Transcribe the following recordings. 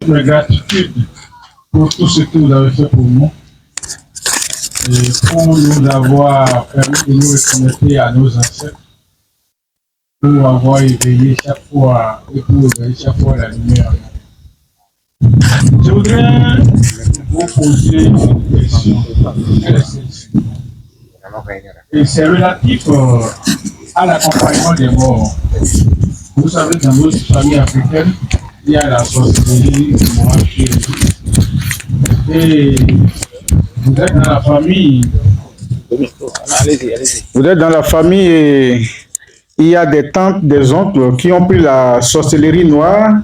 de gratitude pour tout ce que vous avez fait pour nous et pour nous avoir permis de nous reconnecter à nos ancêtres, pour avoir éveillé chaque fois et pour éveiller chaque fois la lumière. Je voudrais vous poser une question. Et c'est relatif à l'accompagnement des morts. Vous savez, dans notre famille africaine, il y a la sorcellerie, et vous êtes dans la famille. Vous êtes dans la famille et il y a des tantes, des oncles qui ont pris la sorcellerie noire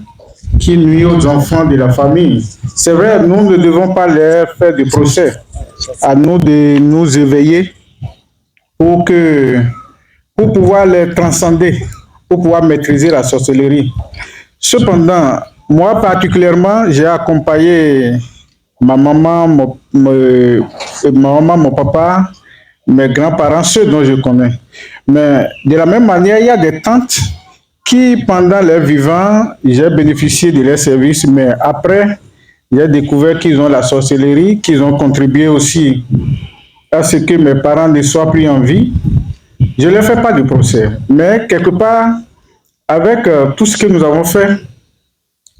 qui nuit aux enfants de la famille. C'est vrai, nous ne devons pas leur faire de procès. À nous de nous éveiller pour pouvoir les transcender, pour pouvoir maîtriser la sorcellerie. Cependant, moi particulièrement, j'ai accompagné ma maman, mon papa, mes grands-parents, ceux dont je connais. Mais de la même manière, il y a des tantes qui, pendant leur vivant, j'ai bénéficié de leurs services, mais après, j'ai découvert qu'ils ont la sorcellerie, qu'ils ont contribué aussi à ce que mes parents ne soient plus en vie. Je ne leur fais pas de procès, mais quelque part, avec tout ce que nous avons fait,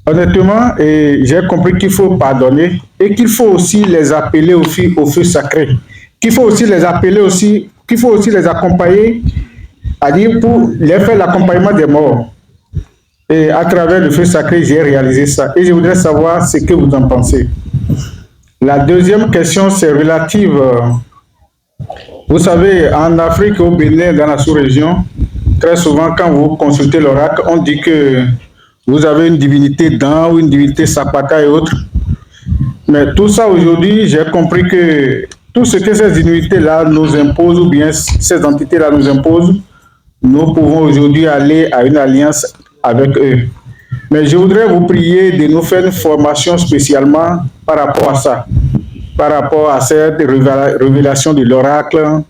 honnêtement, j'ai compris qu'il faut pardonner et qu'il faut aussi les appeler au feu sacré, qu'il faut aussi les appeler aussi, qu'il faut aussi les accompagner, à dire pour les faire l'accompagnement des morts. Et à travers le feu sacré, j'ai réalisé ça. Et je voudrais savoir ce que vous en pensez. La deuxième question, c'est relative. Vous savez, en Afrique, au Bénin, dans la sous-région, très souvent, quand vous consultez l'oracle, on dit que vous avez une divinité Dan ou une divinité Sapaka et autres. Mais tout ça, aujourd'hui, j'ai compris que tout ce que ces divinités-là nous imposent, ou bien ces entités-là nous imposent, nous pouvons aujourd'hui aller à une alliance avec eux. Mais je voudrais vous prier de nous faire une formation spécialement par rapport à ça, par rapport à cette révélation de l'oracle.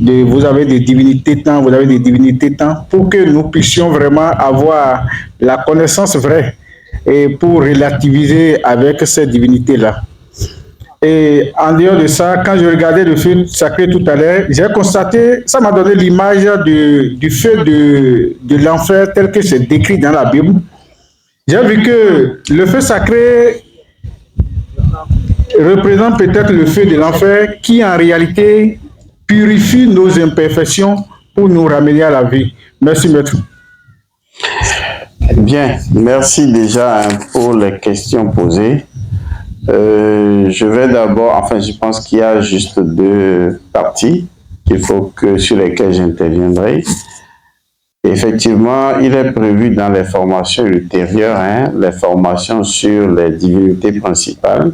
Vous avez des divinités temps, vous avez des divinités temps, pour que nous puissions vraiment avoir la connaissance vraie et pour relativiser avec ces divinités-là. Et en dehors de ça, quand je regardais le feu sacré tout à l'heure, j'ai constaté, ça m'a donné l'image du feu de l'enfer tel que c'est décrit dans la Bible. J'ai vu que le feu sacré représente peut-être le feu de l'enfer qui en réalité purifie nos imperfections pour nous ramener à la vie. Merci, maître. Bien, merci déjà pour les questions posées. Je vais d'abord, enfin je pense qu'il y a juste deux parties sur lesquelles j'interviendrai. Effectivement, il est prévu dans les formations ultérieures, les formations sur les divinités principales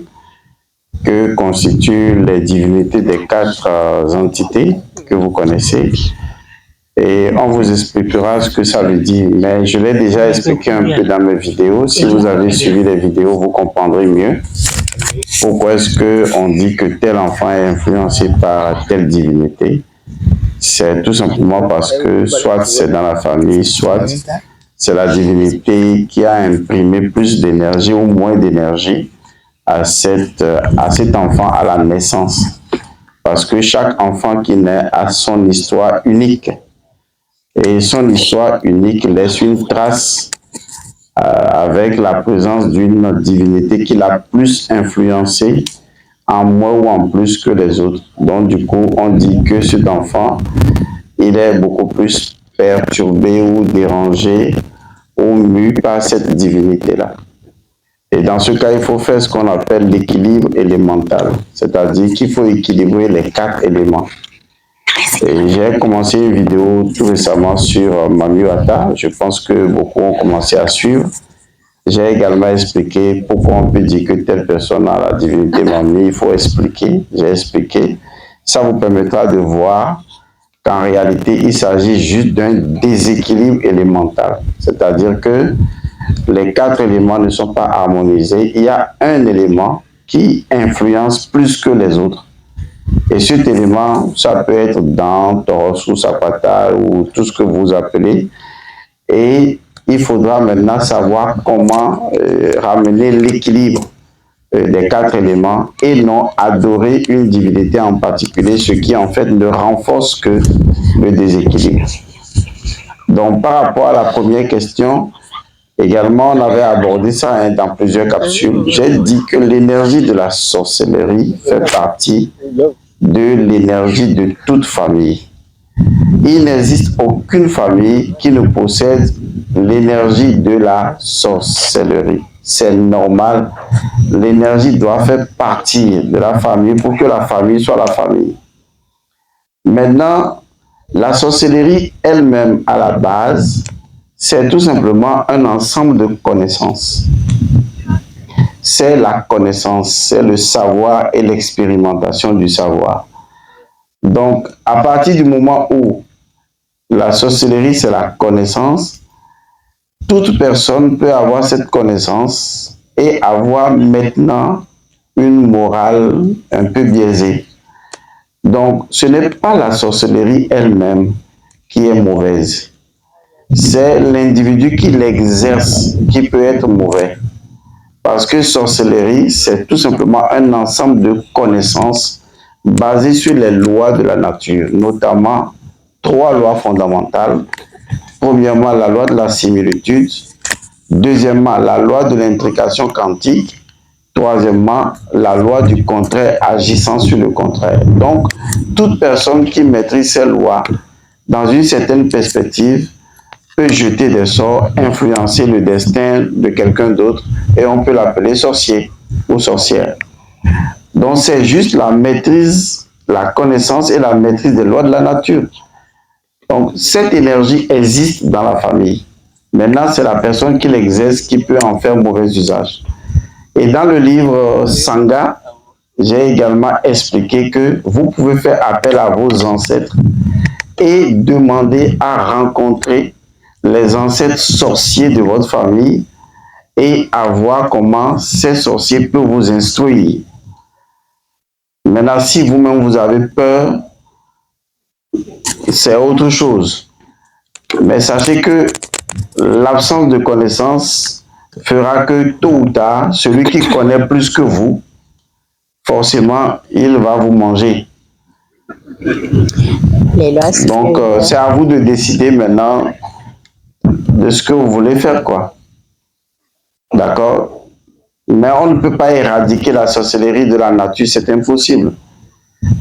que constituent les divinités des quatre entités que vous connaissez. Et on vous expliquera ce que ça veut dire. Mais je l'ai déjà expliqué un peu dans mes vidéos. Si vous avez suivi les vidéos, vous comprendrez mieux pourquoi est-ce qu'on dit que tel enfant est influencé par telle divinité. C'est tout simplement parce que soit c'est dans la famille, soit c'est la divinité qui a imprimé plus d'énergie ou moins d'énergie à cet enfant à la naissance. Parce que chaque enfant qui naît a son histoire unique. Et son histoire unique laisse une trace avec la présence d'une divinité qui l'a plus influencé en moins ou en plus que les autres. Donc du coup, on dit que cet enfant, il est beaucoup plus perturbé ou dérangé ou mu par cette divinité-là. Et dans ce cas, il faut faire ce qu'on appelle l'équilibre élémental, c'est-à-dire qu'il faut équilibrer les quatre éléments. Et j'ai commencé une vidéo tout récemment sur Mami Wata. Je pense que beaucoup ont commencé à suivre. J'ai également expliqué pourquoi on peut dire que telle personne a la divinité Mami. Il faut expliquer. J'ai expliqué. Ça vous permettra de voir qu'en réalité, il s'agit juste d'un déséquilibre élémental. C'est-à-dire que les quatre éléments ne sont pas harmonisés. Il y a un élément qui influence plus que les autres. Et cet élément, ça peut être dans Toros ou Sapata ou tout ce que vous appelez. Et il faudra maintenant savoir comment ramener l'équilibre des 4 éléments et non adorer une divinité en particulier, ce qui en fait ne renforce que le déséquilibre. Donc par rapport à la première question, également on avait abordé ça dans plusieurs capsules. J'ai dit que l'énergie de la sorcellerie fait partie de l'énergie de toute famille. Il n'existe aucune famille qui ne possède l'énergie de la sorcellerie. C'est normal. L'énergie doit faire partie de la famille pour que la famille soit la famille. Maintenant, la sorcellerie elle-même, à la base, c'est tout simplement un ensemble de connaissances. C'est la connaissance, c'est le savoir et l'expérimentation du savoir. Donc, à partir du moment où la sorcellerie, c'est la connaissance, toute personne peut avoir cette connaissance et avoir maintenant une morale un peu biaisée. Donc, ce n'est pas la sorcellerie elle-même qui est mauvaise. C'est l'individu qui l'exerce qui peut être mauvais. Parce que sorcellerie, c'est tout simplement un ensemble de connaissances basées sur les lois de la nature, notamment 3 lois fondamentales. Premièrement, la loi de la similitude. Deuxièmement, la loi de l'intrication quantique. Troisièmement, la loi du contraire agissant sur le contraire. Donc, toute personne qui maîtrise ces lois dans une certaine perspective peut jeter des sorts, influencer le destin de quelqu'un d'autre et on peut l'appeler sorcier ou sorcière. Donc, c'est juste la maîtrise, la connaissance et la maîtrise des lois de la nature. Donc, cette énergie existe dans la famille. Maintenant, c'est la personne qui l'exerce qui peut en faire mauvais usage. Et dans le livre Sangha, j'ai également expliqué que vous pouvez faire appel à vos ancêtres et demander à rencontrer les ancêtres sorciers de votre famille et à voir comment ces sorciers peuvent vous instruire. Maintenant, si vous-même vous avez peur, c'est autre chose. Mais sachez que l'absence de connaissance fera que tôt ou tard, celui qui connaît plus que vous, forcément, il va vous manger. Donc, c'est à vous de décider maintenant de ce que vous voulez faire, quoi. D'accord? Mais on ne peut pas éradiquer la sorcellerie de la nature, c'est impossible.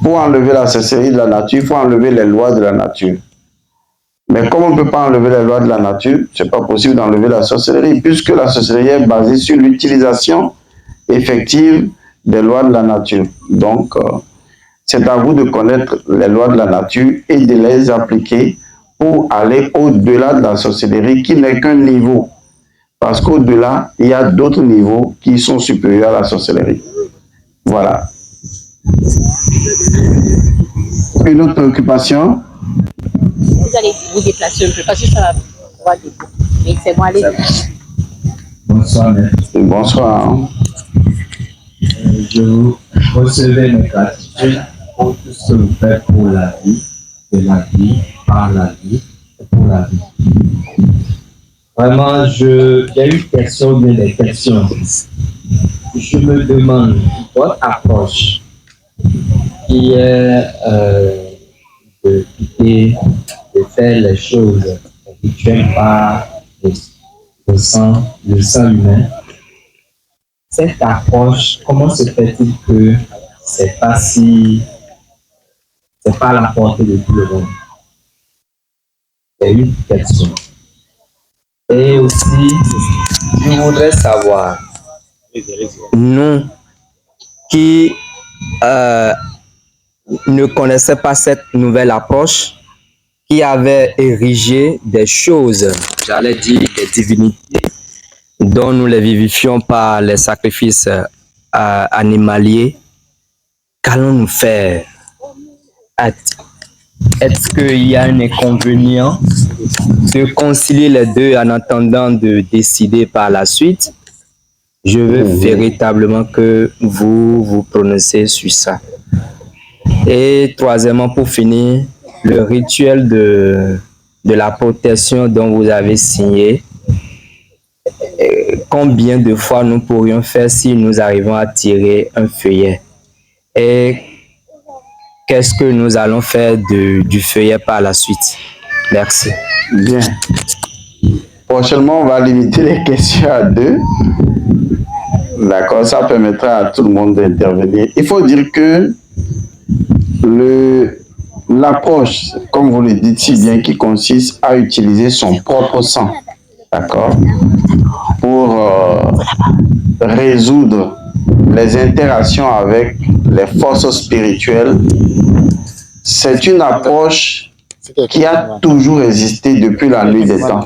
Pour enlever la sorcellerie de la nature, il faut enlever les lois de la nature. Mais comme on ne peut pas enlever les lois de la nature, ce n'est pas possible d'enlever la sorcellerie, puisque la sorcellerie est basée sur l'utilisation effective des lois de la nature. Donc, c'est à vous de connaître les lois de la nature et de les appliquer pour aller au-delà de la sorcellerie qui n'est qu'un niveau. Parce qu'au-delà, il y a d'autres niveaux qui sont supérieurs à la sorcellerie. Voilà. Une autre préoccupation? Vous allez vous déplacer un peu parce que ça va debout. Mais c'est moi aller. Bonsoir, maître. Bonsoir. Je vous recevais mes gratitudes pour tout ce que vous faites pour la vie, de la vie, par la vie et pour la vie. Vraiment, il y a une question, bien des questions. Je me demande, votre approche qui est de faire les choses rituelles par le sang humain, cette approche, comment se fait-il que c'est pas à la portée de tout le monde? C'est une question. Et aussi, je voudrais savoir, nous qui ne connaissaient pas cette nouvelle approche, qui avait érigé des choses, j'allais dire des divinités, dont nous les vivifions par les sacrifices animaliers, qu'allons-nous faire? Est-ce qu'il y a un inconvénient de concilier les deux en attendant de décider par la suite? Je veux véritablement que vous vous prononcez sur ça. Et troisièmement, pour finir, le rituel de la protection dont vous avez signé, combien de fois nous pourrions faire si nous arrivons à tirer un feuillet? Et qu'est-ce que nous allons faire du feuillet par la suite? Merci. Bien. Prochainement, on va limiter les questions à 2. D'accord, ça permettra à tout le monde d'intervenir. Il faut dire que l'approche, comme vous le dites si bien, qui consiste à utiliser son propre sang, d'accord, pour résoudre les interactions avec les forces spirituelles, c'est une approche qui a toujours existé depuis la nuit des temps.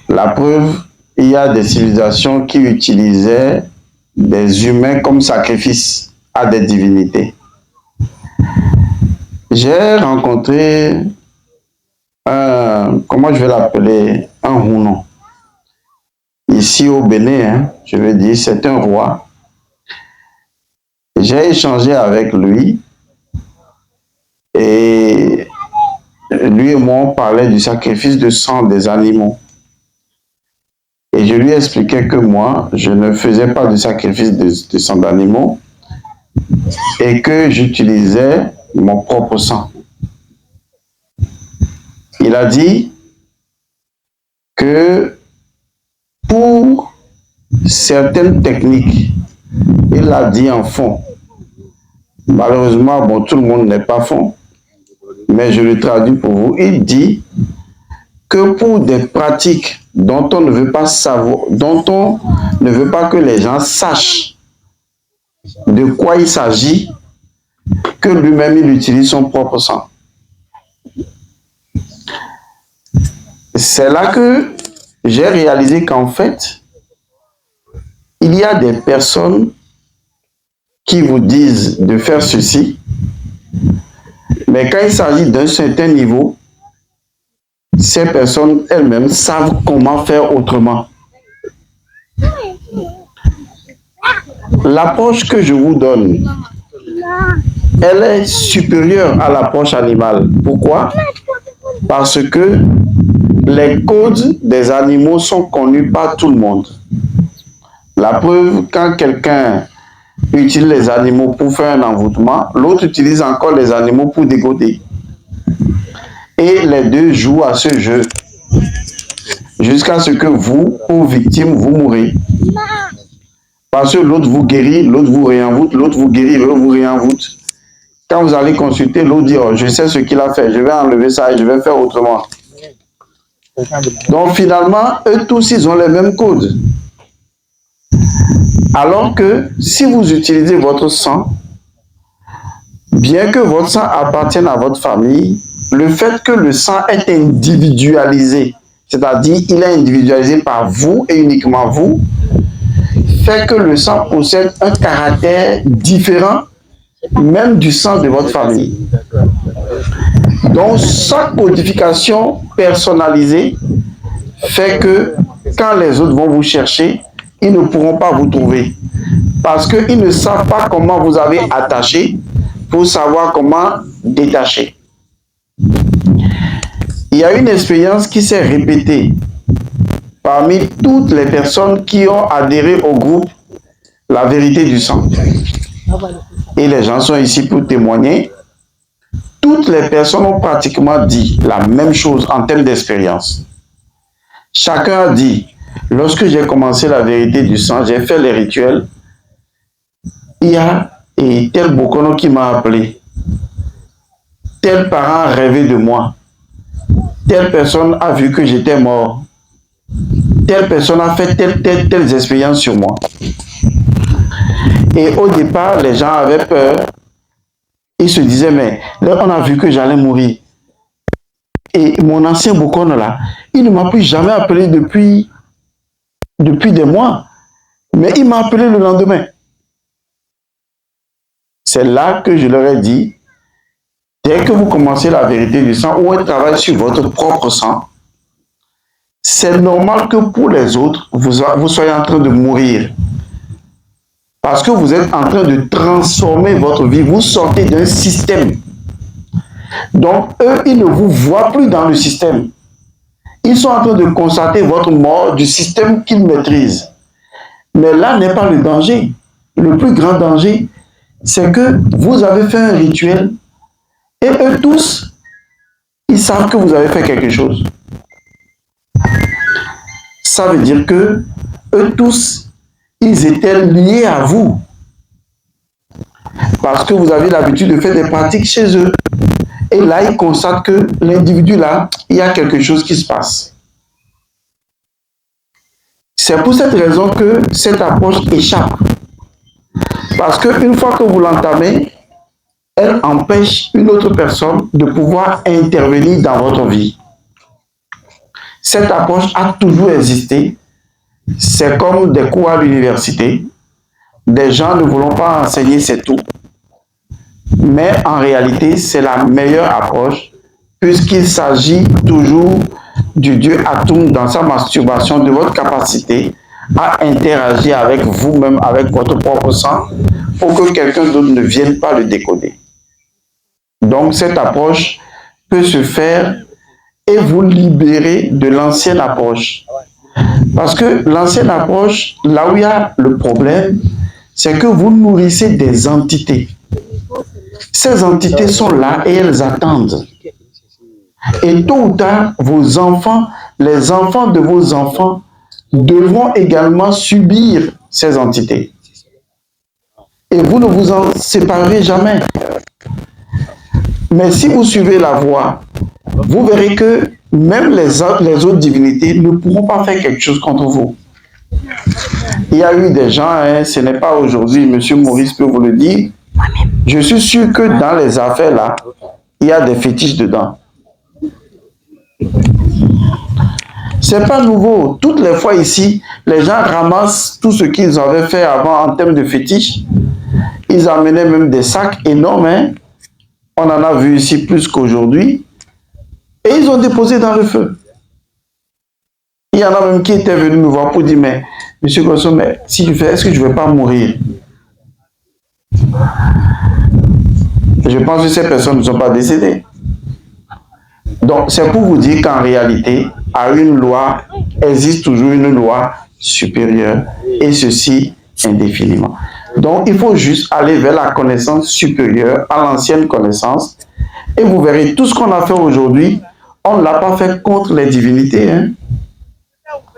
La preuve, il y a des civilisations qui utilisaient des humains comme sacrifice à des divinités. J'ai rencontré comment je vais l'appeler, un Hounon. Ici au Bénin, je veux dire, c'est un roi. J'ai échangé avec lui et lui et moi on parlait du sacrifice de sang des animaux. Et je lui expliquais que moi, je ne faisais pas de sacrifice de sang d'animaux et que j'utilisais mon propre sang. Il a dit que pour certaines techniques, il l'a dit en fond. Malheureusement, bon, tout le monde n'est pas fond, mais je le traduis pour vous. Il dit que pour des pratiques dont on ne veut pas savoir, dont on ne veut pas que les gens sachent de quoi il s'agit, que lui-même il utilise son propre sang. C'est là que j'ai réalisé qu'en fait, il y a des personnes qui vous disent de faire ceci, mais quand il s'agit d'un certain niveau, ces personnes elles-mêmes savent comment faire autrement. L'approche que je vous donne, elle est supérieure à l'approche animale. Pourquoi? Parce que les codes des animaux sont connus par tout le monde. La preuve, quand quelqu'un utilise les animaux pour faire un envoûtement, l'autre utilise encore les animaux pour dégoter. Et les deux jouent à ce jeu jusqu'à ce que vous, pour victime, vous mourrez. Parce que l'autre vous guérit, l'autre vous réenvoûte, l'autre vous guérit, l'autre vous réenvoûte. Quand vous allez consulter, l'autre dit, oh, je sais ce qu'il a fait, je vais enlever ça et je vais faire autrement. Donc finalement, eux tous, ils ont les mêmes codes. Alors que si vous utilisez votre sang, bien que votre sang appartienne à votre famille, le fait que le sang est individualisé, c'est-à-dire il est individualisé par vous et uniquement vous, fait que le sang possède un caractère différent même du sang de votre famille. Donc chaque modification personnalisée fait que quand les autres vont vous chercher, ils ne pourront pas vous trouver. Parce qu'ils ne savent pas comment vous avez attaché pour savoir comment détacher. Il y a une expérience qui s'est répétée parmi toutes les personnes qui ont adhéré au groupe La Vérité du Sang. Et les gens sont ici pour témoigner. Toutes les personnes ont pratiquement dit la même chose en termes d'expérience. Chacun a dit, lorsque j'ai commencé La Vérité du Sang, j'ai fait les rituels. Il y a tel Bokono qui m'a appelé. Tel parent rêvait de moi. Telle personne a vu que j'étais mort. Telle personne a fait telles expériences sur moi. Et au départ, les gens avaient peur. Ils se disaient, mais là, on a vu que j'allais mourir. Et mon ancien Bokono là, il ne m'a plus jamais appelé depuis des mois. Mais il m'a appelé le lendemain. C'est là que je leur ai dit, dès que vous commencez La Vérité du Sang ou un travail sur votre propre sang, c'est normal que pour les autres, vous soyez en train de mourir. Parce que vous êtes en train de transformer votre vie. Vous sortez d'un système. Donc, eux, ils ne vous voient plus dans le système. Ils sont en train de constater votre mort du système qu'ils maîtrisent. Mais là n'est pas le danger. Le plus grand danger, c'est que vous avez fait un rituel et eux tous, ils savent que vous avez fait quelque chose. Ça veut dire que eux tous, ils étaient liés à vous. Parce que vous avez l'habitude de faire des pratiques chez eux. Et là, ils constatent que l'individu là, il y a quelque chose qui se passe. C'est pour cette raison que cette approche échappe. Parce qu'une fois que vous l'entamez, elle empêche une autre personne de pouvoir intervenir dans votre vie. Cette approche a toujours existé. C'est comme des cours à l'université. Des gens ne voulont pas enseigner, c'est tout. Mais en réalité, c'est la meilleure approche puisqu'il s'agit toujours du Dieu Atum dans sa masturbation, de votre capacité à interagir avec vous-même, avec votre propre sang, pour que quelqu'un d'autre ne vienne pas le décoder. Donc, cette approche peut se faire et vous libérer de l'ancienne approche. Parce que l'ancienne approche, là où il y a le problème, c'est que vous nourrissez des entités. Ces entités sont là et elles attendent. Et tôt ou tard, vos enfants, les enfants de vos enfants, devront également subir ces entités. Et vous ne vous en séparerez jamais. Mais si vous suivez la voie, vous verrez que même les autres divinités ne pourront pas faire quelque chose contre vous. Il y a eu des gens, ce n'est pas aujourd'hui, M. Maurice peut vous le dire, je suis sûr que dans les affaires là, il y a des fétiches dedans. C'est pas nouveau. Toutes les fois ici, les gens ramassent tout ce qu'ils avaient fait avant en termes de fétiches. Ils amenaient même des sacs énormes. On en a vu ici plus qu'aujourd'hui. Et ils ont déposé dans le feu. Il y en a même qui étaient venus me voir pour dire, mais Monsieur Gosson, mais si je fais, est-ce que je ne vais pas mourir? Je pense que ces personnes ne sont pas décédées. Donc, c'est pour vous dire qu'en réalité, à une loi, existe toujours une loi supérieure, et ceci indéfiniment. Donc, il faut juste aller vers la connaissance supérieure, à l'ancienne connaissance, et vous verrez, tout ce qu'on a fait aujourd'hui, on ne l'a pas fait contre les divinités.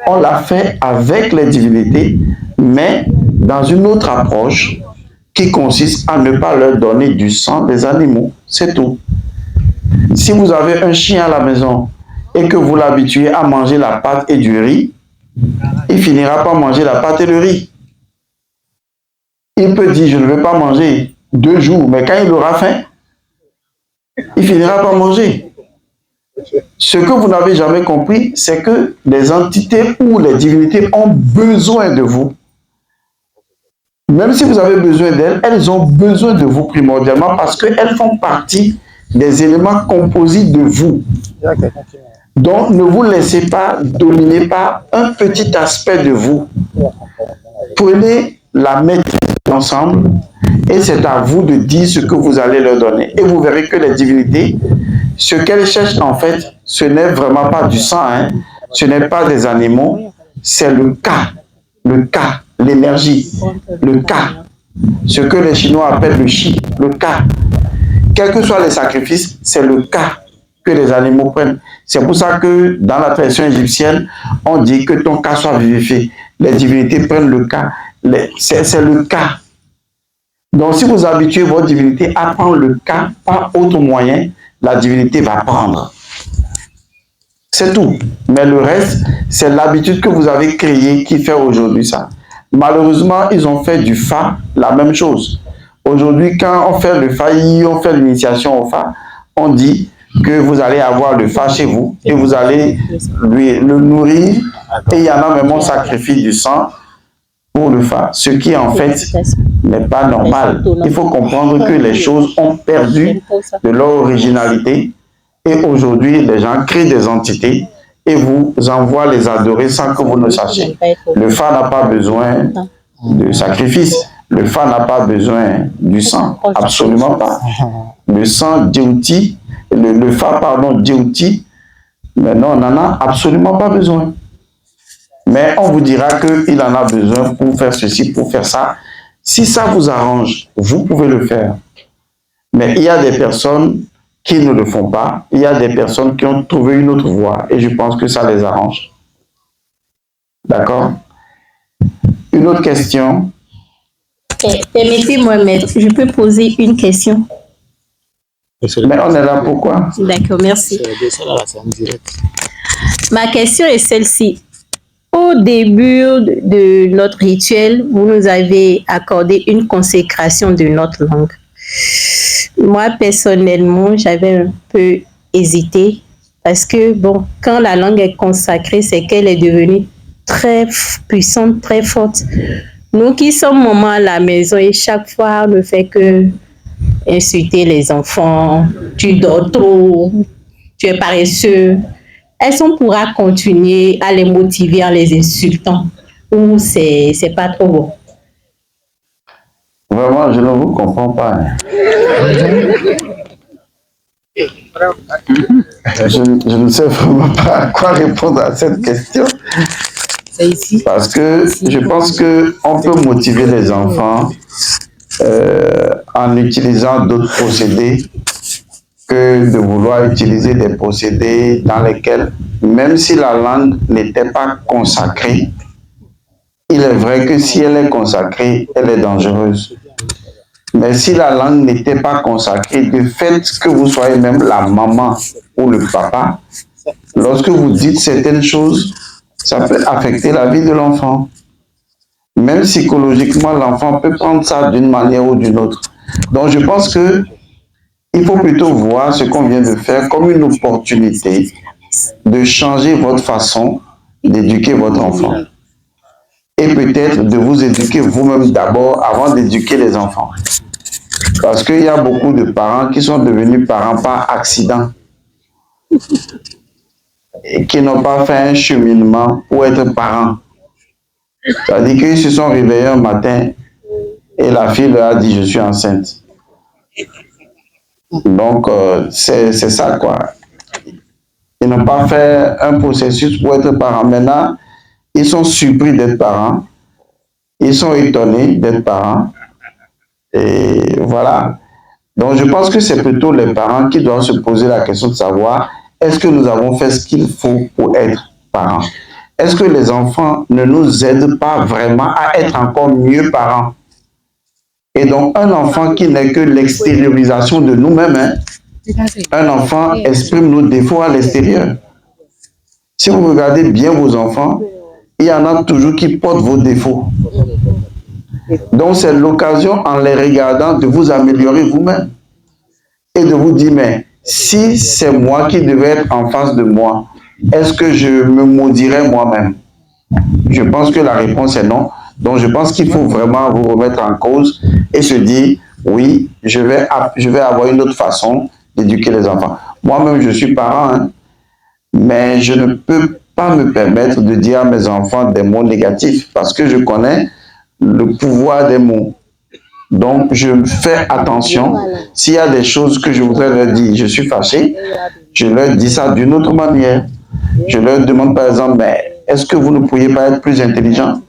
On l'a fait avec les divinités, mais dans une autre approche qui consiste à ne pas leur donner du sang des animaux. C'est tout. Si vous avez un chien à la maison et que vous l'habituez à manger la pâte et du riz, il finira par manger la pâte et le riz. Il peut dire, je ne vais pas manger 2 jours, mais quand il aura faim, il finira par manger. Ce que vous n'avez jamais compris, c'est que les entités ou les divinités ont besoin de vous. Même si vous avez besoin d'elles, elles ont besoin de vous primordialement parce qu'elles font partie des éléments composites de vous. Donc, ne vous laissez pas dominer par un petit aspect de vous. Prenez la maîtrise ensemble et c'est à vous de dire ce que vous allez leur donner. Et vous verrez que les divinités, ce qu'elles cherchent en fait, ce n'est vraiment pas du sang, ce n'est pas des animaux, c'est le Ka, l'énergie, le Ka, ce que les Chinois appellent le Chi, le Ka. Quels que soient les sacrifices, c'est le Ka que les animaux prennent. C'est pour ça que dans la tradition égyptienne, on dit que ton Ka soit vivifié. Les divinités prennent le Ka, c'est le Ka. Donc si vous habituez votre divinité à prendre le Ka par autre moyen, la divinité va prendre. C'est tout. Mais le reste, c'est l'habitude que vous avez créée qui fait aujourd'hui ça. Malheureusement, ils ont fait du Fa la même chose. Aujourd'hui, quand on fait le Fa, on fait l'initiation au Fa, on dit que vous allez avoir le Fa chez vous et vous allez le nourrir. Et il y en a même un sacrifice du sang pour le Fa. Ce qui en fait n'est pas normal. Il faut comprendre que les choses ont perdu de leur originalité. Et aujourd'hui, les gens créent des entités et vous envoient les adorer sans que vous ne sachiez. Le Fa n'a pas besoin de sacrifice. Le Fa n'a pas besoin du sang. Absolument pas. Le sang Djeuti, le Fa, pardon, Djeuti, Mais non, on n'en a absolument pas besoin. Mais on vous dira qu'il en a besoin pour faire ceci, pour faire ça. Si ça vous arrange, vous pouvez le faire. Mais il y a des personnes qui ne le font pas. Il y a des personnes qui ont trouvé une autre voie. Et je pense que ça les arrange. D'accord? Une autre question? Permettez-moi, maître, je peux poser une question? Mais on est là pourquoi? D'accord, merci. Ma question est celle-ci. Au début de notre rituel, vous nous avez accordé une consécration de notre langue. Moi, personnellement, j'avais un peu hésité parce que, bon, quand la langue est consacrée, c'est qu'elle est devenue très puissante, très forte. Nous qui sommes maman à la maison et chaque fois, on ne fait que insulter les enfants, tu dors trop, tu es paresseux. Est-ce qu'on pourra continuer à les motiver en les insultant ou c'est pas trop bon? Vraiment, je ne vous comprends pas. Je ne sais vraiment pas à quoi répondre à cette question. Parce que je pense qu'on peut motiver les enfants en utilisant d'autres procédés que de vouloir utiliser des procédés dans lesquels, même si la langue n'était pas consacrée, il est vrai que si elle est consacrée, elle est dangereuse. Mais si la langue n'était pas consacrée, du fait que vous soyez même la maman ou le papa, lorsque vous dites certaines choses, ça peut affecter la vie de l'enfant. Même psychologiquement, l'enfant peut prendre ça d'une manière ou d'une autre. Donc je pense que il faut plutôt voir ce qu'on vient de faire comme une opportunité de changer votre façon d'éduquer votre enfant. Et peut-être de vous éduquer vous-même d'abord avant d'éduquer les enfants. Parce qu'il y a beaucoup de parents qui sont devenus parents par accident et qui n'ont pas fait un cheminement pour être parents. C'est-à-dire qu'ils se sont réveillés un matin et la fille leur a dit « je suis enceinte ». Donc, c'est ça, quoi. Ils n'ont pas fait un processus pour être parents. Maintenant, ils sont surpris d'être parents. Ils sont étonnés d'être parents. Et voilà. Donc, je pense que c'est plutôt les parents qui doivent se poser la question de savoir est-ce que nous avons fait ce qu'il faut pour être parents? Est-ce que les enfants ne nous aident pas vraiment à être encore mieux parents? Et donc, un enfant qui n'est que l'extériorisation de nous-mêmes, hein, un enfant exprime nos défauts à l'extérieur. Si vous regardez bien vos enfants, il y en a toujours qui portent vos défauts. Donc, c'est l'occasion, en les regardant, de vous améliorer vous-même. Et de vous dire, mais si c'est moi qui devais être en face de moi, est-ce que je me maudirais moi-même? Je pense que la réponse est non. Donc, je pense qu'il faut vraiment vous remettre en cause et se dire, oui, je vais avoir une autre façon d'éduquer les enfants. Moi-même, je suis parent, hein, mais je ne peux pas me permettre de dire à mes enfants des mots négatifs parce que je connais le pouvoir des mots. Donc, je fais attention. S'il y a des choses que je voudrais leur dire, je suis fâché, je leur dis ça d'une autre manière. Je leur demande par exemple, mais est-ce que vous ne pourriez pas être plus intelligent?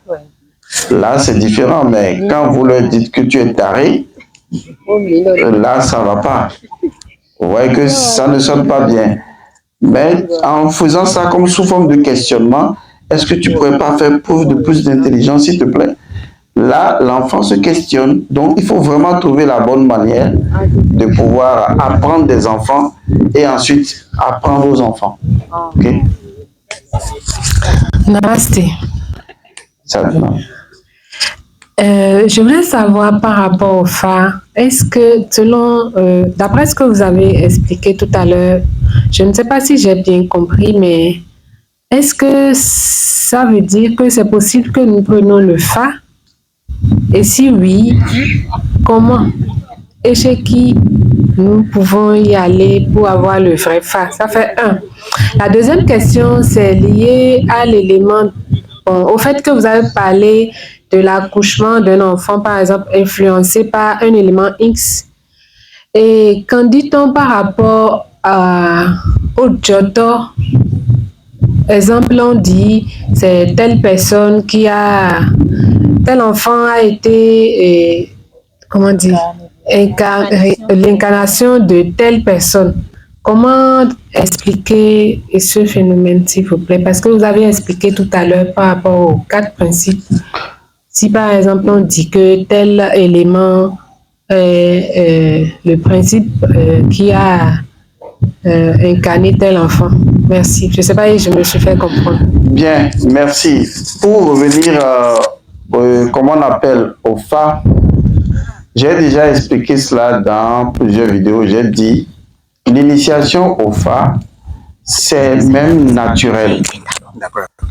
Là, c'est différent, mais quand vous leur dites que tu es taré, là, ça ne va pas. Vous voyez que ça ne sonne pas bien. Mais en faisant ça comme sous forme de questionnement, est-ce que tu ne pourrais pas faire preuve de plus d'intelligence, s'il te plaît? Là, l'enfant se questionne. Donc, il faut vraiment trouver la bonne manière de pouvoir apprendre des enfants et ensuite apprendre aux enfants. OK? Namaste. Ça va. J'aimerais savoir par rapport au phare, est-ce que d'après ce que vous avez expliqué tout à l'heure, je ne sais pas si j'ai bien compris, mais est-ce que ça veut dire que c'est possible que nous prenions le phare? Et si oui, comment et chez qui nous pouvons y aller pour avoir le vrai phare? Ça fait un. La deuxième question, c'est lié à l'élément, au fait que vous avez parlé de l'accouchement d'un enfant, par exemple, influencé par un élément X. Et qu'en dit-on par rapport au Jodo exemple, on dit c'est telle personne qui a, tel enfant a été, comment dire, l'incarnation de telle personne. Comment expliquer ce phénomène, s'il vous plaît? Parce que vous avez expliqué tout à l'heure par rapport aux 4 principes. Si par exemple on dit que tel élément est le principe qui a incarné tel enfant. Merci. Je ne sais pas si je me suis fait comprendre. Bien, merci. Pour revenir, comment on appelle, au Fa, j'ai déjà expliqué cela dans plusieurs vidéos. J'ai dit, l'initiation au Fa, c'est même naturel.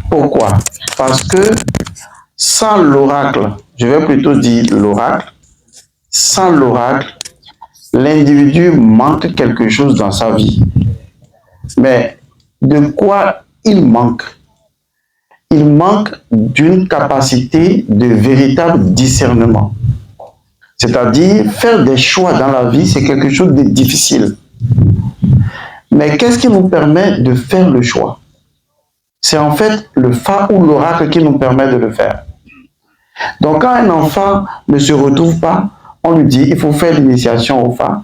Pourquoi? Parce que sans l'oracle, je vais plutôt dire l'oracle, sans l'oracle, l'individu manque quelque chose dans sa vie. Mais de quoi il manque? Il manque d'une capacité de véritable discernement. C'est-à-dire, faire des choix dans la vie, c'est quelque chose de difficile. Mais qu'est-ce qui nous permet de faire le choix? C'est en fait le Fa ou l'oracle qui nous permet de le faire. Donc, quand un enfant ne se retrouve pas, on lui dit il faut faire l'initiation au Fa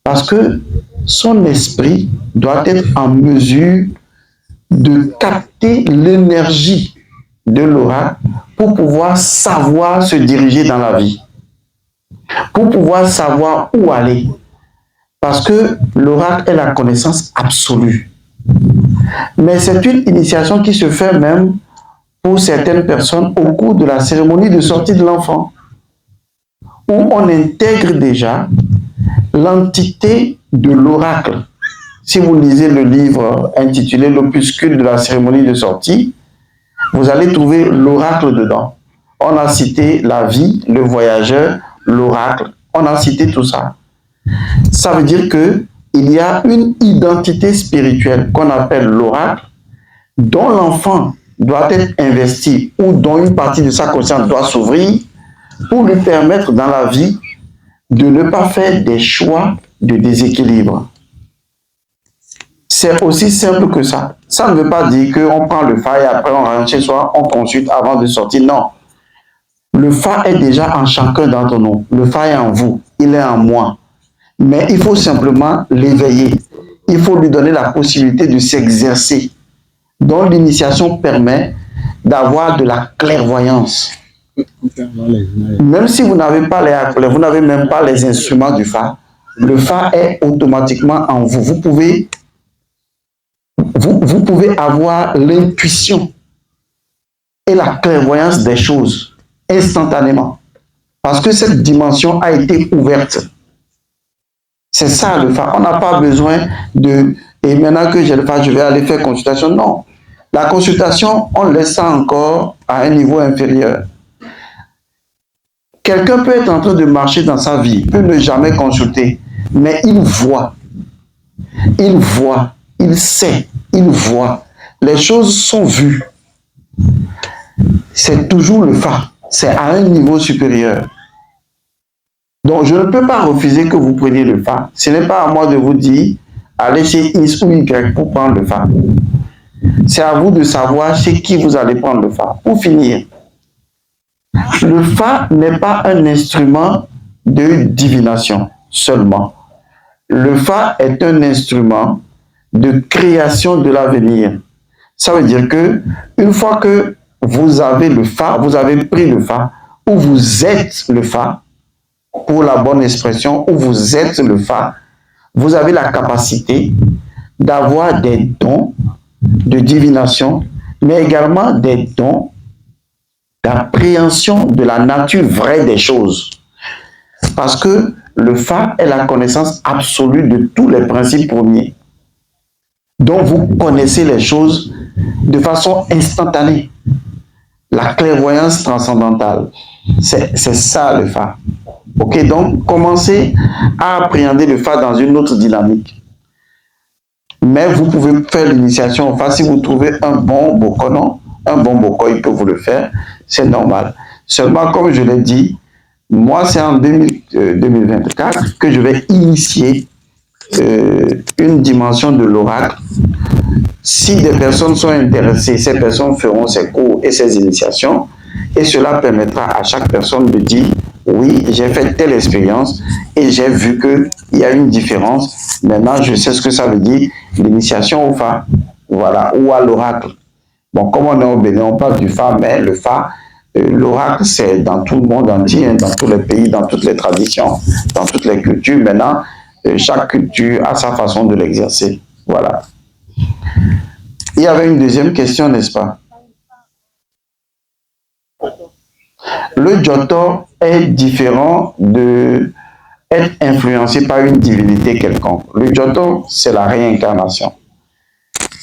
parce que son esprit doit être en mesure de capter l'énergie de l'oracle pour pouvoir savoir se diriger dans la vie, pour pouvoir savoir où aller. Parce que l'oracle est la connaissance absolue. Mais c'est une initiation qui se fait même pour certaines personnes au cours de la cérémonie de sortie de l'enfant, où on intègre déjà l'entité de l'oracle. Si vous lisez le livre intitulé L'opuscule de la cérémonie de sortie, vous allez trouver l'oracle dedans. On a cité la vie, le voyageur, l'oracle, on a cité tout ça. Ça veut dire que il y a une identité spirituelle qu'on appelle l'oracle, dont l'enfant doit être investi ou dont une partie de sa conscience doit s'ouvrir pour lui permettre dans la vie de ne pas faire des choix de déséquilibre. C'est aussi simple que ça. Ça ne veut pas dire qu'on prend le Fa et après on rentre chez soi, on consulte avant de sortir. Non. Le Fa est déjà en chacun d'entre nous. Le Fa est en vous, il est en moi. Mais il faut simplement l'éveiller. Il faut lui donner la possibilité de s'exercer. Donc l'initiation permet d'avoir de la clairvoyance. Même si vous n'avez pas vous n'avez même pas les instruments du Fa, le Fa est automatiquement en vous. Vous pouvez avoir l'intuition et la clairvoyance des choses instantanément. Parce que cette dimension a été ouverte. C'est ça le Fa. On n'a pas besoin de... Et maintenant que j'ai le Fa, je vais aller faire consultation. Non. La consultation, on laisse ça encore à un niveau inférieur. Quelqu'un peut être en train de marcher dans sa vie, peut ne jamais consulter, mais il voit, il sait, il voit. Les choses sont vues. C'est toujours le Fa. C'est à un niveau supérieur. Donc, je ne peux pas refuser que vous preniez le Fa. Ce n'est pas à moi de vous dire, allez chez X ou Y pour prendre le Fa. C'est à vous de savoir chez qui vous allez prendre le Fa. Pour finir, le Fa n'est pas un instrument de divination seulement. Le Fa est un instrument de création de l'avenir. Ça veut dire que une fois que vous avez le Fa, vous avez pris le Fa, ou vous êtes le Fa, pour la bonne expression, où vous êtes le Fa, vous avez la capacité d'avoir des dons de divination, mais également des dons d'appréhension de la nature vraie des choses. Parce que le Fa est la connaissance absolue de tous les principes premiers. Donc vous connaissez les choses de façon instantanée. La clairvoyance transcendantale, c'est ça le Fa. Ok, donc commencez à appréhender le Fa dans une autre dynamique. Mais vous pouvez faire l'initiation au Fa si vous trouvez un bon bokonon, un bon boko, il peut vous le faire, c'est normal. Seulement, comme je l'ai dit, moi c'est en 2024 que je vais initier une dimension de l'oracle. Si des personnes sont intéressées, ces personnes feront ces cours et ces initiations, et cela permettra à chaque personne de dire oui, j'ai fait telle expérience et j'ai vu qu'il y a une différence. Maintenant, je sais ce que ça veut dire, l'initiation au Fa, voilà, ou à l'oracle. Bon, comme on est au Bénin, on parle du Fa, mais le Fa, l'oracle, c'est dans tout le monde entier, hein, dans tous les pays, dans toutes les traditions, dans toutes les cultures. Maintenant, chaque culture a sa façon de l'exercer. Voilà. Il y avait une deuxième question, n'est-ce pas? Le Joto est différent de être influencé par une divinité quelconque. Le Joto, c'est la réincarnation.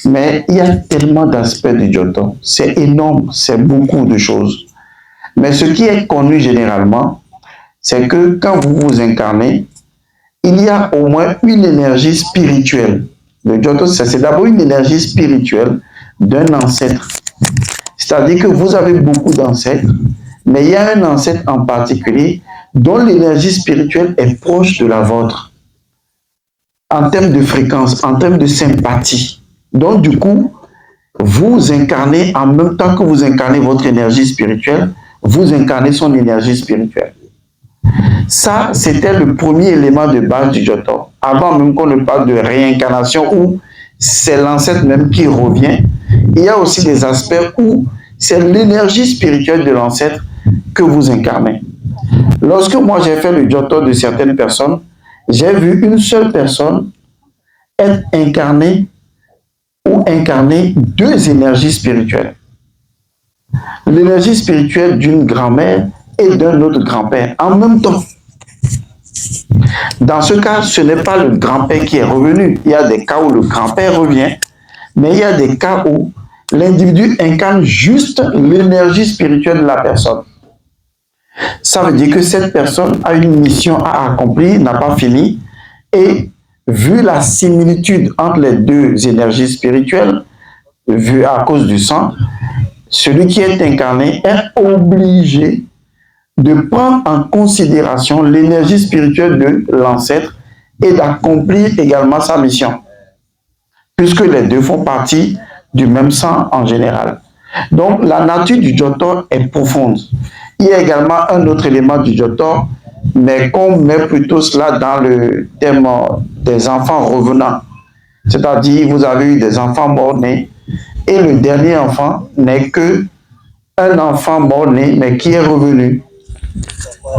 Mais il y a tellement d'aspects du Joto. C'est énorme, c'est beaucoup de choses. Mais ce qui est connu généralement, c'est que quand vous vous incarnez, il y a au moins une énergie spirituelle. Le Joto, c'est d'abord une énergie spirituelle d'un ancêtre. C'est-à-dire que vous avez beaucoup d'ancêtres, mais il y a un ancêtre en particulier dont l'énergie spirituelle est proche de la vôtre, en termes de fréquence, en termes de sympathie. Donc, du coup, vous incarnez, en même temps que vous incarnez votre énergie spirituelle, vous incarnez son énergie spirituelle. Ça, c'était le premier élément de base du Joto. Avant même qu'on ne parle de réincarnation où c'est l'ancêtre même qui revient, il y a aussi des aspects où c'est l'énergie spirituelle de l'ancêtre que vous incarnez. Lorsque moi j'ai fait le Joto de certaines personnes, j'ai vu une seule personne être incarnée ou incarner deux énergies spirituelles. L'énergie spirituelle d'une grand-mère et d'un autre grand-père en même temps. Dans ce cas, ce n'est pas le grand-père qui est revenu. Il y a des cas où le grand-père revient, mais il y a des cas où l'individu incarne juste l'énergie spirituelle de la personne. Ça veut dire que cette personne a une mission à accomplir, n'a pas fini, et vu la similitude entre les deux énergies spirituelles, vu à cause du sang, celui qui est incarné est obligé de prendre en considération l'énergie spirituelle de l'ancêtre et d'accomplir également sa mission, puisque les deux font partie du même sang en général. Donc, la nature du Joto est profonde. Il y a également un autre élément du Joto, mais qu'on met plutôt cela dans le thème des enfants revenants. C'est-à-dire, vous avez eu des enfants morts-nés, et le dernier enfant n'est que un enfant mort-né, mais qui est revenu.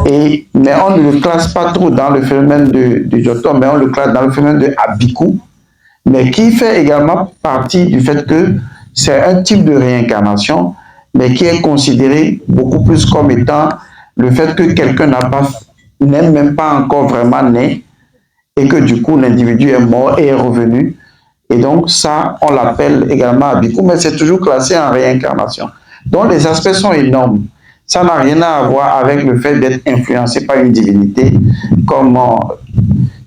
Mais on ne le classe pas trop dans le phénomène de Joto, mais on le classe dans le phénomène de Abiku, mais qui fait également partie du fait que c'est un type de réincarnation, mais qui est considéré beaucoup plus comme étant le fait que quelqu'un n'est même pas encore vraiment né, et que du coup l'individu est mort et est revenu. Et donc ça, on l'appelle également Abiku, mais c'est toujours classé en réincarnation. Donc les aspects sont énormes. Ça n'a rien à voir avec le fait d'être influencé par une divinité comme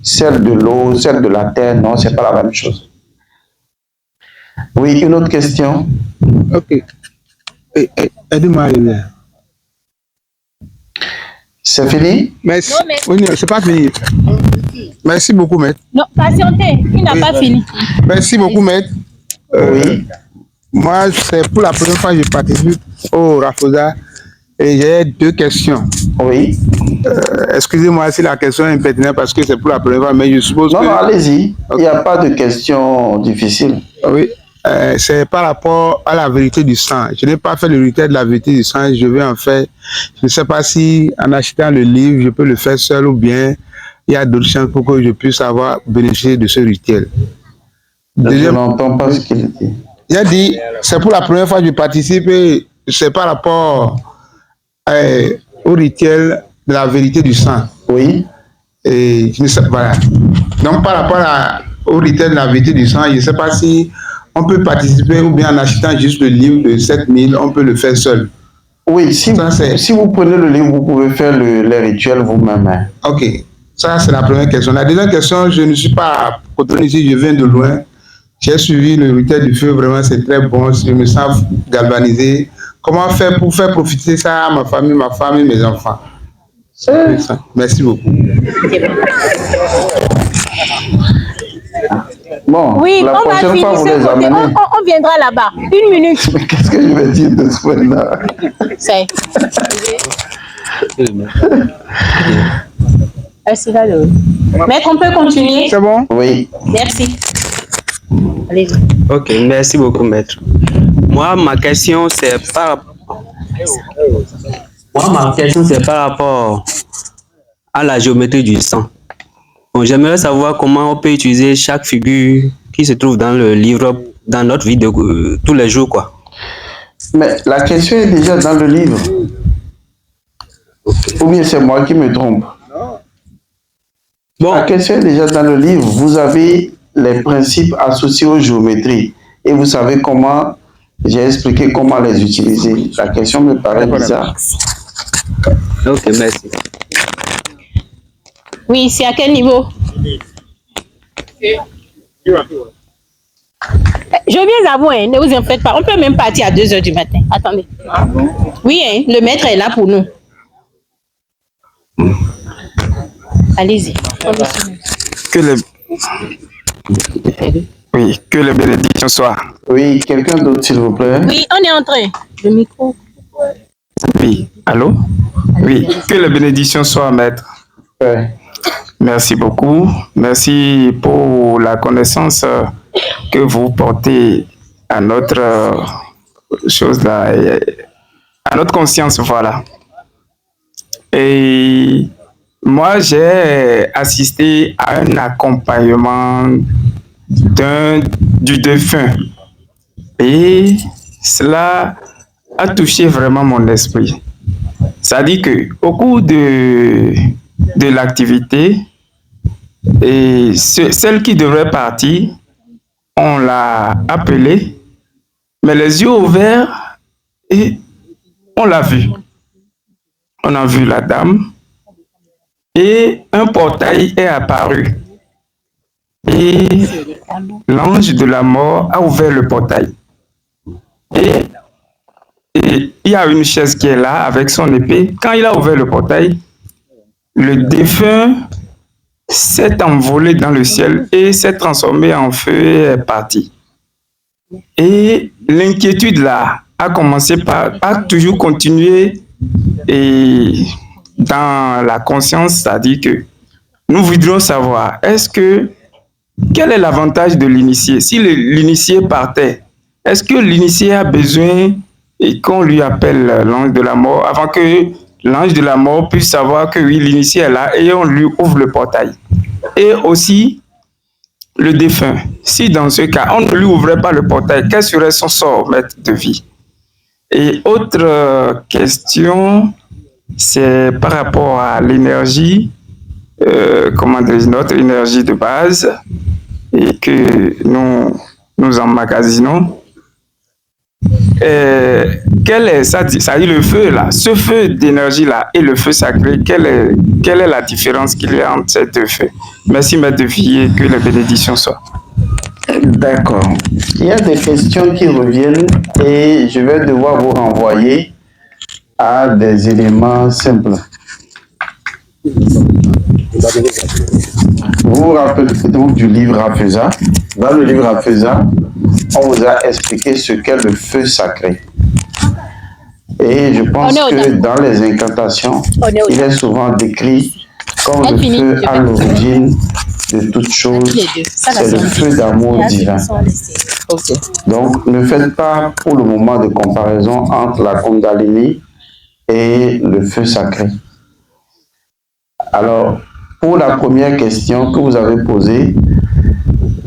celle de l'eau, celle de la terre. Non, c'est pas la même chose. Oui, une autre question? Ok. Aide-moi. C'est fini? Merci. Non, mais... Oui, non, c'est pas fini. Merci beaucoup, maître. Non, patientez, il n'a pas fini. Merci beaucoup, maître. Oui. Moi, c'est pour la première fois que je participe au Rafosa et j'ai deux questions. Oui. Excusez-moi si la question est impertinente parce que c'est pour la première fois, mais je suppose que... Non, allez-y. Okay. Il n'y a pas de questions difficiles. Oui. C'est par rapport à la vérité du sang. Je n'ai pas fait le rituel de la vérité du sang. Je vais en faire. Je ne sais pas si en achetant le livre, je peux le faire seul ou bien il y a d'autres chances pour que je puisse avoir bénéficié de ce rituel. Je n'entends pas ce qu'il dit. Il a dit, c'est pour la première fois que je participe et c'est par rapport au rituel de la vérité du sang. Oui. Et je ne sais pas. Voilà. Donc par rapport au rituel de la vérité du sang, je ne sais pas si on peut participer ou bien en achetant juste le livre de 7000, on peut le faire seul. Oui, si vous prenez le livre, vous pouvez faire les rituels vous-même. Hein. Ok, ça c'est la première question. La deuxième question, je ne suis pas cotonné ici, je viens de loin. J'ai suivi le rituel du feu, vraiment c'est très bon, je me sens galvanisé. Comment faire pour faire profiter ça à ma femme et mes enfants? Merci beaucoup. Bon, Oui, la on va prochaine fois, finir vous ce les côté. amenez. On viendra là-bas. 1 minute. Mais qu'est-ce que je vais dire de ce point-là? C'est. Merci, là, Maître, on peut continuer? C'est bon? Oui. Merci. Allez-y. Ok, merci beaucoup, maître. Moi, ma question, c'est par rapport à la géométrie du sang. Bon, j'aimerais savoir comment on peut utiliser chaque figure qui se trouve dans le livre, dans notre vie de tous les jours, quoi. Mais la question est déjà dans le livre. Ou bien c'est moi qui me trompe? Bon, La question est déjà dans le livre. Vous avez les principes associés aux géométries et vous savez comment, j'ai expliqué comment les utiliser. La question me paraît bizarre. ok, merci. Oui, c'est à quel niveau? Je viens avouer, ne vous en faites pas. On peut même partir à 2 h du matin. Attendez. Oui, hein, le maître est là pour nous. Allez-y. Que les bénédictions soient. Oui, quelqu'un d'autre, s'il vous plaît. Oui, on est en train. Le micro. Oui, allô? Oui, que les bénédictions soient, maître. Ouais. Merci beaucoup. Merci pour la connaissance que vous portez à notre chose là, à notre conscience, voilà. Et moi, j'ai assisté à un accompagnement du défunt. Et cela a touché vraiment mon esprit. Ça dit que au cours de l'activité, et celle qui devrait partir, on l'a appelée, mais les yeux ouverts, et on l'a vue. On a vu la dame et un portail est apparu. Et l'ange de la mort a ouvert le portail. Et il y a une chaise qui est là avec son épée. Quand il a ouvert le portail, le défunt s'est envolé dans le ciel et s'est transformé en feu et est parti. Et l'inquiétude là a commencé a toujours continué et dans la conscience, c'est-à-dire que nous voudrions savoir, quel est l'avantage de l'initié? Si l'initié partait, est-ce que l'initié a besoin qu'on lui appelle l'ange de la mort avant que l'ange de la mort puisse savoir que oui, l'initié est là et on lui ouvre le portail? Et aussi, le défunt, si dans ce cas, on ne lui ouvrait pas le portail, quel serait son sort, maître de vie? Et autre question, c'est par rapport à l'énergie, notre énergie de base, et que nous emmagasinons. Quel est, ça dit le feu là, ce feu d'énergie là et le feu sacré, quelle est la différence qu'il y a entre ces deux feux? Merci, maître de vie, et que les bénédictions soient. D'accord. Il y a des questions qui reviennent et je vais devoir vous renvoyer à des éléments simples. Vous vous rappelez donc du livre Hafeza. Dans le livre Hafeza, on vous a expliqué ce qu'est le feu sacré. Et je pense que dans les incantations, il est souvent décrit comme le feu à l'origine de toute chose. C'est le feu d'amour divin. Donc, ne faites pas pour le moment de comparaison entre la Kundalini et le feu sacré. Alors, pour la première question que vous avez posée,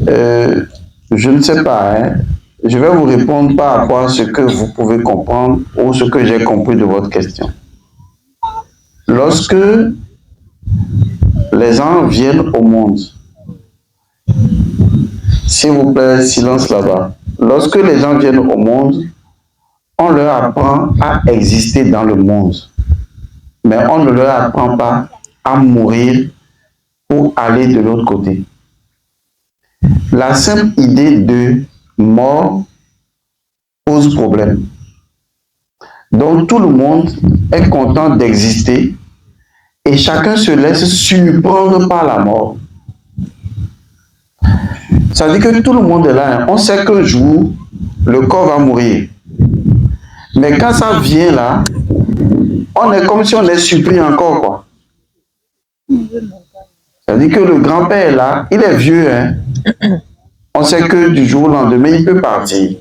je ne sais pas, hein. Je vais vous répondre par rapport à ce que vous pouvez comprendre ou ce que j'ai compris de votre question. Lorsque les gens viennent au monde, s'il vous plaît, silence là-bas. Lorsque les gens viennent au monde, on leur apprend à exister dans le monde, mais on ne leur apprend pas à mourir pour aller de l'autre côté. La simple idée de mort pose problème. Donc tout le monde est content d'exister et chacun se laisse surprendre par la mort. Ça veut dire que tout le monde est là. Hein. On sait qu'un jour, le corps va mourir. Mais quand ça vient là, on est comme si on est surpris encore, quoi. Ça veut dire que le grand-père est là, il est vieux, hein. On sait que du jour au lendemain, il peut partir.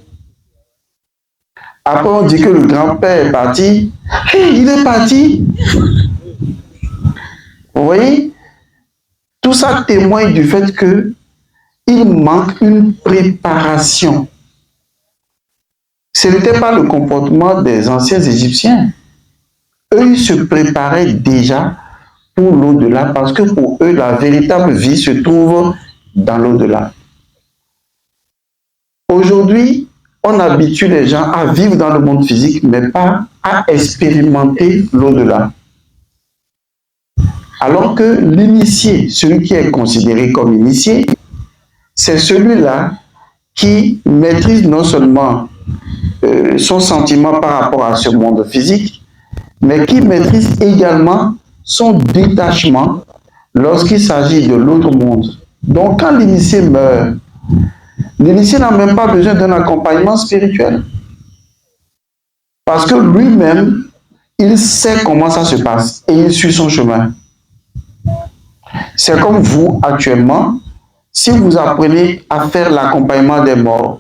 Après, on dit que le grand-père est parti. Hey, il est parti. Vous voyez? Tout ça témoigne du fait que il manque une préparation. Ce n'était pas le comportement des anciens Égyptiens. Eux, ils se préparaient déjà pour l'au-delà parce que pour eux, la véritable vie se trouve dans l'au-delà. Aujourd'hui, on habitue les gens à vivre dans le monde physique, mais pas à expérimenter l'au-delà. Alors que l'initié, celui qui est considéré comme initié, c'est celui-là qui maîtrise non seulement son sentiment par rapport à ce monde physique, mais qui maîtrise également son détachement lorsqu'il s'agit de l'autre monde. Donc quand l'initié meurt, l'initié n'a même pas besoin d'un accompagnement spirituel. Parce que lui-même, il sait comment ça se passe et il suit son chemin. C'est comme vous actuellement, si vous apprenez à faire l'accompagnement des morts,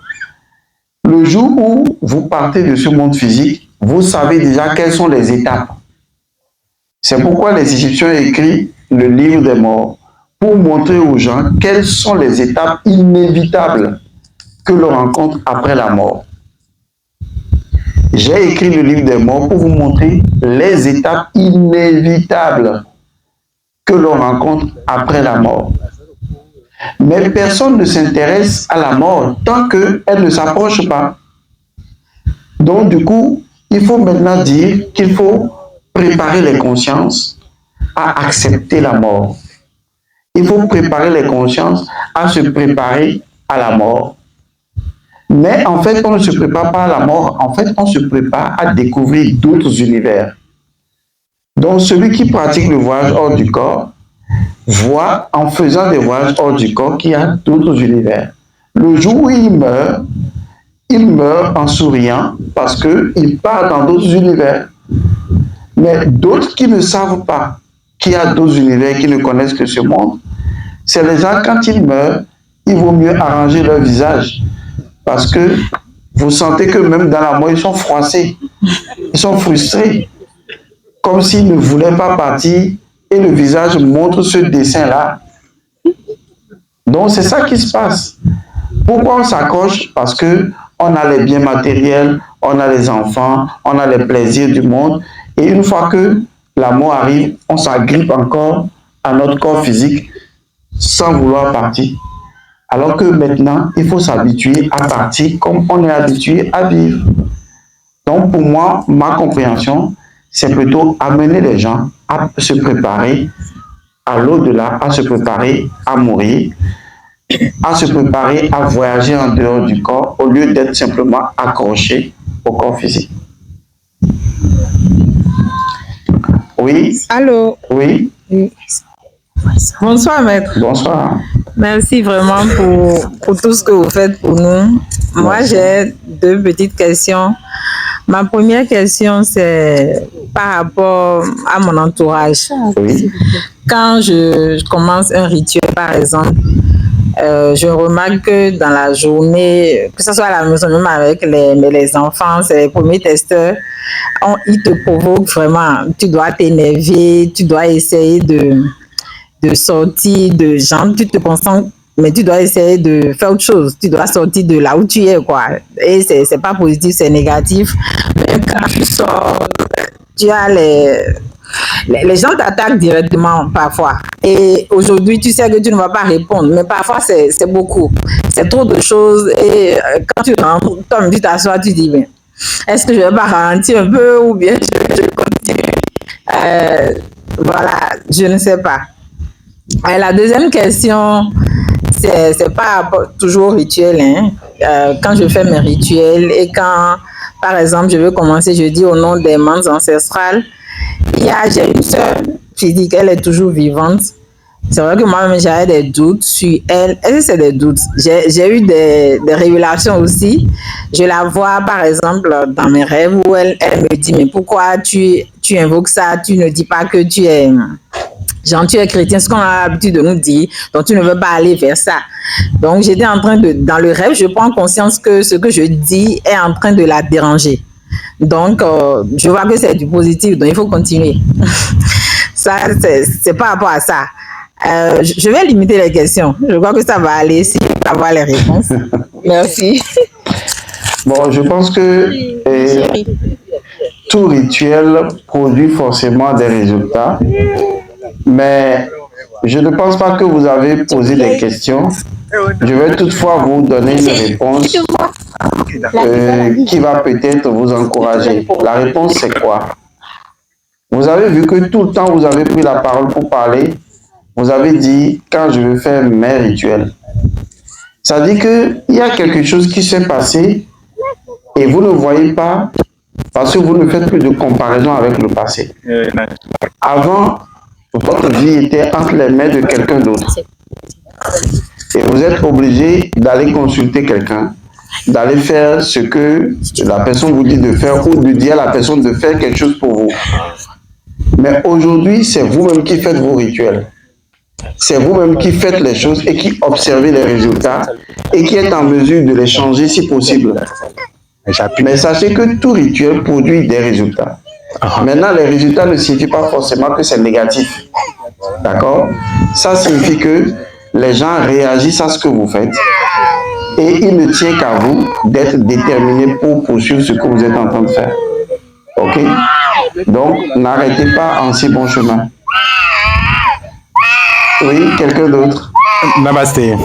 le jour où vous partez de ce monde physique, vous savez déjà quelles sont les étapes. C'est pourquoi les Égyptiens ont écrit le livre des morts, pour montrer aux gens quelles sont les étapes inévitables que l'on rencontre après la mort. J'ai écrit le livre des morts pour vous montrer les étapes inévitables que l'on rencontre après la mort. Mais personne ne s'intéresse à la mort tant qu'elle ne s'approche pas. Donc du coup, il faut maintenant dire qu'il faut préparer les consciences à accepter la mort. Il faut préparer les consciences à se préparer à la mort. Mais en fait, on ne se prépare pas à la mort. En fait, on se prépare à découvrir d'autres univers. Donc celui qui pratique le voyage hors du corps voit en faisant des voyages hors du corps qu'il y a d'autres univers. Le jour où il meurt en souriant parce qu'il part dans d'autres univers. Mais d'autres qui ne savent pas qu'il y a d'autres univers, qui ne connaissent que ce monde, c'est les gens, quand ils meurent, il vaut mieux arranger leur visage. Parce que vous sentez que même dans la mort, ils sont froissés, ils sont frustrés, comme s'ils ne voulaient pas partir. Et le visage montre ce dessin-là. Donc, c'est ça qui se passe. Pourquoi on s'accroche? Parce qu'on a les biens matériels, on a les enfants, on a les plaisirs du monde. Et une fois que la mort arrive, on s'agrippe encore à notre corps physique sans vouloir partir. Alors que maintenant, il faut s'habituer à partir comme on est habitué à vivre. Donc, pour moi, ma compréhension, c'est plutôt amener les gens à se préparer à l'au-delà, à se préparer à mourir, à se préparer à voyager en dehors du corps au lieu d'être simplement accroché au corps physique. Oui. Allô? Oui. Bonsoir, maître. Bonsoir. Merci vraiment pour tout ce que vous faites pour nous. Moi, j'ai deux petites questions. Ma première question, c'est par rapport à mon entourage. Oui. Quand je commence un rituel, par exemple, je remarque que dans la journée, que ce soit à la maison, même avec les enfants, c'est les premiers testeurs, ils te provoquent vraiment. Tu dois t'énerver, tu dois essayer de sortir de gens, tu te concentres, mais tu dois essayer de faire autre chose. Tu dois sortir de là où tu es, quoi. Et c'est pas positif, c'est négatif. Même quand tu sors, tu as les gens t'attaquent directement parfois. Et aujourd'hui, tu sais que tu ne vas pas répondre. Mais parfois, c'est beaucoup. C'est trop de choses. Et quand tu rentres, comme tu t'assois, tu dis, mais est-ce que je vais pas ralentir un peu ou bien je continue? Voilà, je ne sais pas. Et la deuxième question, c'est pas toujours rituel. Hein. Quand je fais mes rituels et quand, par exemple, je veux commencer, je dis au nom des membres ancestrales, j'ai une sœur physique, elle est toujours vivante. C'est vrai que moi-même, j'avais des doutes sur elle. Est-ce que c'est des doutes? J'ai eu des révélations aussi. Je la vois, par exemple, dans mes rêves où elle me dit, mais pourquoi tu invoques ça? Tu ne dis pas que tu es... Genre, tu es chrétien, ce qu'on a l'habitude de nous dire, donc tu ne veux pas aller vers ça. Donc, j'étais en train de, dans le rêve, je prends conscience que ce que je dis est en train de la déranger. Donc, je vois que c'est du positif, donc il faut continuer. Ça, c'est par rapport à ça. Je vais limiter les questions. Je crois que ça va aller si je peux avoir les réponses. Merci. Bon, je pense que tout rituel produit forcément des résultats, mais je ne pense pas que vous avez posé des questions. Je vais toutefois vous donner une réponse qui va peut-être vous encourager. La réponse, c'est quoi? Vous avez vu que tout le temps, vous avez pris la parole pour parler. Vous avez dit, quand je veux faire mes rituels. Ça dit qu'il y a quelque chose qui s'est passé et vous ne voyez pas parce que vous ne faites plus de comparaison avec le passé. Avant, votre vie était entre les mains de quelqu'un d'autre. Et vous êtes obligé d'aller consulter quelqu'un, d'aller faire ce que la personne vous dit de faire ou de dire à la personne de faire quelque chose pour vous. Mais aujourd'hui, c'est vous-même qui faites vos rituels. C'est vous-même qui faites les choses et qui observez les résultats et qui êtes en mesure de les changer si possible. Mais sachez que tout rituel produit des résultats. Maintenant, les résultats ne signifient pas forcément que c'est négatif. D'accord? Ça signifie que les gens réagissent à ce que vous faites et il ne tient qu'à vous d'être déterminé pour poursuivre ce que vous êtes en train de faire. Ok? Donc, n'arrêtez pas en si bon chemin. Oui, quelqu'un d'autre? Namasté.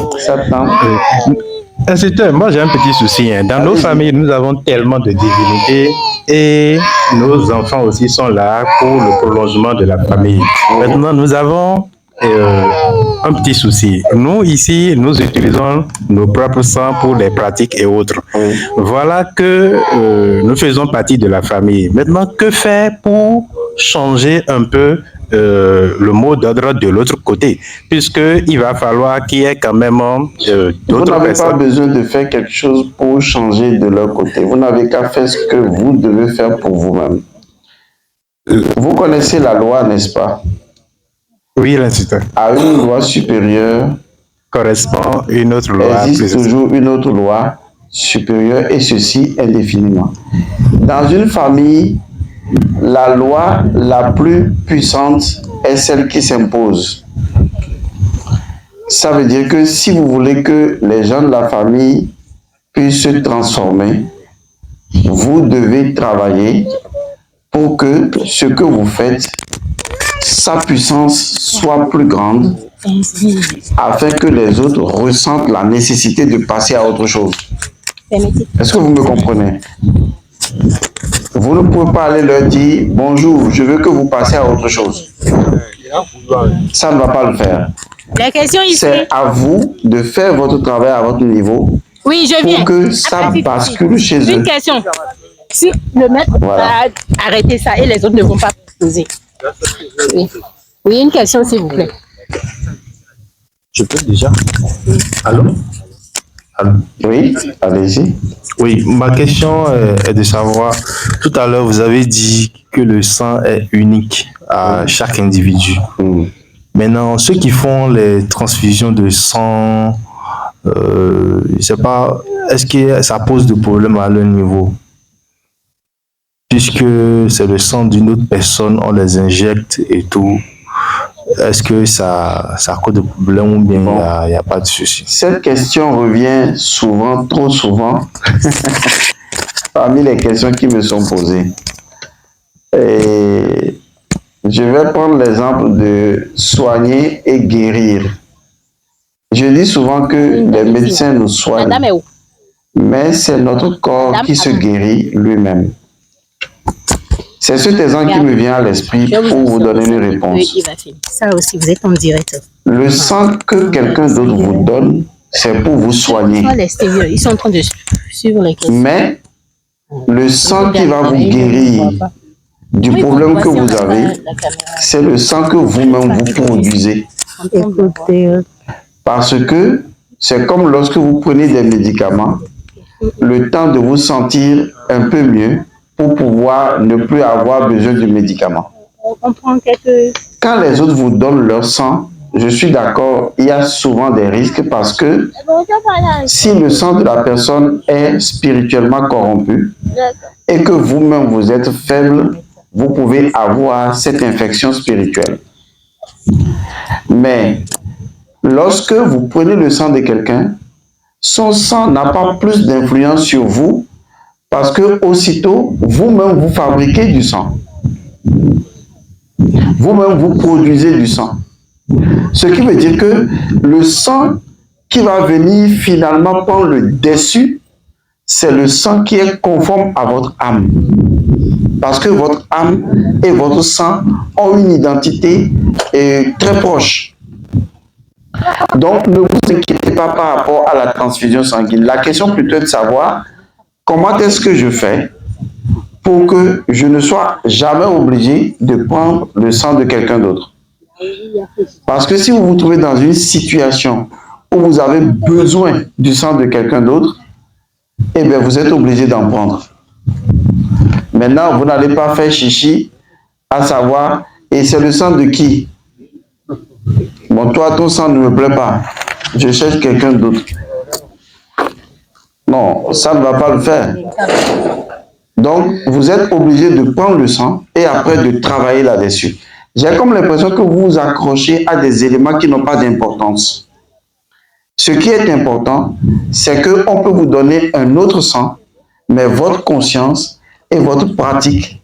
Instituteur, moi j'ai un petit souci. Dans nos familles, nous avons tellement de divinités et nos enfants aussi sont là pour le prolongement de la famille. Maintenant, nous avons un petit souci. Nous, ici, nous utilisons nos propres sangs pour les pratiques et autres. Voilà que nous faisons partie de la famille. Maintenant, que faire pour changer un peu le mot d'ordre de l'autre côté, puisqu'il va falloir qu'il y ait quand même vous n'avez pas besoin de faire quelque chose pour changer de leur côté. Vous n'avez qu'à faire ce que vous devez faire pour vous-même. Vous connaissez la loi, n'est-ce pas? Oui, l'instituteur. À une loi supérieure correspond une autre loi. Existe toujours une autre loi supérieure et ceci indéfiniment. Dans une famille, la loi la plus puissante est celle qui s'impose. Ça veut dire que si vous voulez que les gens de la famille puissent se transformer, vous devez travailler pour que ce que vous faites, sa puissance soit plus grande afin que les autres ressentent la nécessité de passer à autre chose. Est-ce que vous me comprenez? Vous ne pouvez pas aller leur dire « Bonjour, je veux que vous passiez à autre chose ». Ça ne va pas le faire. La question ici. C'est à vous de faire votre travail à votre niveau. Oui, je viens. Pour que ça bascule chez eux. Une question. Si le maître va arrêter ça et les autres ne vont pas poser. Oui. Oui, une question s'il vous plaît. Je peux déjà. Allô? Oui, allez-y. Oui, ma question est de savoir, tout à l'heure vous avez dit que le sang est unique à chaque individu. Maintenant, ceux qui font les transfusions de sang, je ne sais pas, est-ce que ça pose des problèmes à leur niveau? Puisque c'est le sang d'une autre personne, on les injecte et tout. Est-ce que ça cause des problèmes ou bien il n'y a pas de souci? Cette question revient souvent, trop souvent, parmi les questions qui me sont posées. Et je vais prendre l'exemple de soigner et guérir. Je dis souvent que les médecins nous soignent, mais c'est notre corps qui se guérit lui-même. C'est cet exemple qui me vient à l'esprit pour vous donner une réponse. Ça aussi, vous êtes en direct. Le sang que quelqu'un d'autre vous donne, c'est pour vous soigner. Ils sont en train de suivre les questions. Mais le sang qui va vous guérir du problème que vous avez, c'est le sang que vous-même vous produisez. Écoutez, Parce que c'est comme lorsque vous prenez des médicaments, le temps de vous sentir un peu mieux pour pouvoir ne plus avoir besoin de médicaments. Quand les autres vous donnent leur sang, je suis d'accord, il y a souvent des risques parce que si le sang de la personne est spirituellement corrompu et que vous-même vous êtes faible, vous pouvez avoir cette infection spirituelle. Mais lorsque vous prenez le sang de quelqu'un, son sang n'a pas plus d'influence sur vous parce que aussitôt, vous-même vous fabriquez du sang. Vous-même vous produisez du sang. Ce qui veut dire que le sang qui va venir finalement prendre le dessus, c'est le sang qui est conforme à votre âme. Parce que votre âme et votre sang ont une identité très proche. Donc, ne vous inquiétez pas par rapport à la transfusion sanguine. La question plutôt est de savoir comment est-ce que je fais pour que je ne sois jamais obligé de prendre le sang de quelqu'un d'autre. Parce que si vous vous trouvez dans une situation où vous avez besoin du sang de quelqu'un d'autre, eh bien, vous êtes obligé d'en prendre. Maintenant, vous n'allez pas faire chichi à savoir, et c'est le sang de qui? Bon, toi, ton sang ne me plaît pas. Je cherche quelqu'un d'autre. Non, ça ne va pas le faire. Donc, vous êtes obligé de prendre le sang et après de travailler là-dessus. J'ai comme l'impression que vous vous accrochez à des éléments qui n'ont pas d'importance. Ce qui est important, c'est qu'on peut vous donner un autre sang, mais votre conscience et votre pratique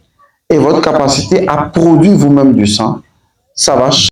et votre capacité à produire vous-même du sang, ça va changer.